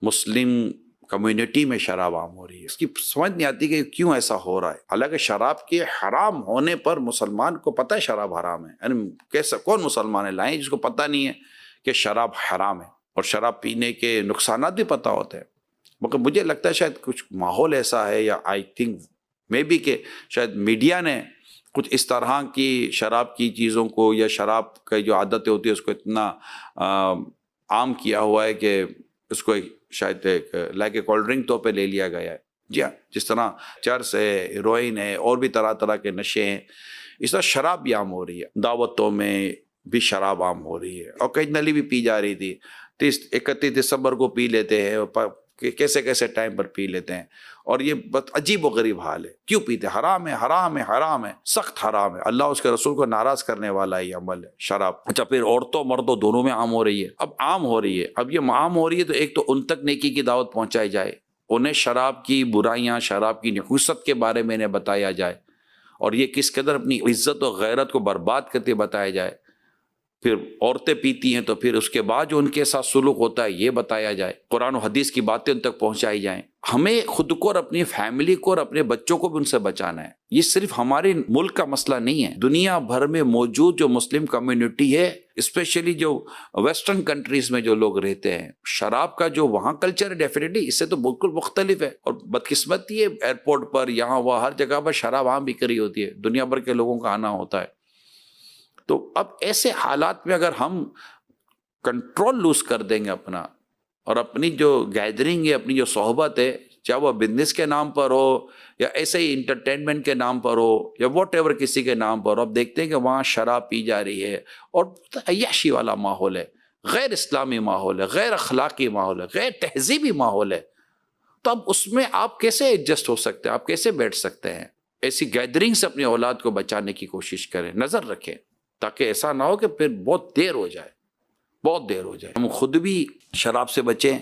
مسلم community میں شراب عام ہو رہی ہے. اس کی سمجھ نہیں آتی کہ کیوں ایسا ہو رہا ہے. حالانکہ شراب کے حرام ہونے پر مسلمان کو پتہ ہے شراب حرام ہے. یعنی کیسا کون مسلمان ہے لائیں جس کو پتہ نہیں ہے کہ شراب حرام ہے اور شراب پینے کے نقصانات بھی پتہ ہوتے ہیں. مگر مجھے لگتا ہے شاید کچھ ماحول ایسا ہے یا آئی تھنک میں بھی کہ شاید میڈیا نے کچھ اس طرح کی شراب کی چیزوں کو یا شراب کی جو عادتیں ہوتی ہے اس کو اتنا عام کیا ہوا ہے کہ اس کو شاید ایک لائک اے کولڈ ڈرنک طور پہ لے لیا گیا ہے. جی ہاں، جس طرح چرس ہے، ہیروئن ہے اور بھی طرح طرح کے نشے ہیں، اس طرح شراب بھی عام ہو رہی ہے. دعوتوں میں بھی شراب عام ہو رہی ہے، اوکیجنلی بھی پی جا رہی تھی. 31 دسمبر کو پی لیتے ہیں، کیسے کیسے ٹائم پر پی لیتے ہیں. اور یہ بہت عجیب و غریب حال ہے. کیوں پیتے؟ حرام ہے، حرام ہے، حرام ہے، سخت حرام ہے. اللہ اس کے رسول کو ناراض کرنے والا یہ عمل ہے شراب. اچھا، پھر عورتوں مردوں دونوں میں عام ہو رہی ہے. اب عام ہو رہی ہے، اب یہ عام ہو رہی ہے تو ایک تو ان تک نیکی کی دعوت پہنچائی جائے، انہیں شراب کی برائیاں، شراب کی نحوست کے بارے میں انہیں بتایا جائے اور یہ کس قدر اپنی عزت و غیرت کو برباد کرتے بتایا جائے. پھر عورتیں پیتی ہیں تو پھر اس کے بعد جو ان کے ساتھ سلوک ہوتا ہے یہ بتایا جائے. قرآن و حدیث کی باتیں ان تک پہنچائی جائیں. ہمیں خود کو اور اپنی فیملی کو اور اپنے بچوں کو بھی ان سے بچانا ہے. یہ صرف ہمارے ملک کا مسئلہ نہیں ہے. دنیا بھر میں موجود جو مسلم کمیونٹی ہے، اسپیشلی جو ویسٹرن کنٹریز میں جو لوگ رہتے ہیں، شراب کا جو وہاں کلچر ہے ڈیفینیٹلی اس سے تو بالکل مختلف ہے. اور بدقسمتی ہے ایئرپورٹ پر یہاں وہاں ہر جگہ پر شراب عام بک رہی ہوتی ہے. دنیا بھر کے لوگوں کا آنا ہوتا ہے. تو اب ایسے حالات میں اگر ہم کنٹرول لوز کر دیں گے اپنا، اور اپنی جو گیدرنگ ہے، اپنی جو صحبت ہے، چاہے وہ بزنس کے نام پر ہو یا ایسے ہی انٹرٹینمنٹ کے نام پر ہو یا واٹ ایور کسی کے نام پر ہو، اب دیکھتے ہیں کہ وہاں شراب پی جا رہی ہے اور عیاشی والا ماحول ہے، غیر اسلامی ماحول ہے، غیر اخلاقی ماحول ہے، غیر تہذیبی ماحول ہے. تو اب اس میں آپ کیسے ایڈجسٹ ہو سکتے ہیں؟ آپ کیسے بیٹھ سکتے ہیں؟ ایسی گیدرنگ سے اپنی اولاد کو بچانے کی کوشش کریں، نظر رکھیں تاکہ ایسا نہ ہو کہ پھر بہت دیر ہو جائے، بہت دیر ہو جائے. ہم خود بھی شراب سے بچیں،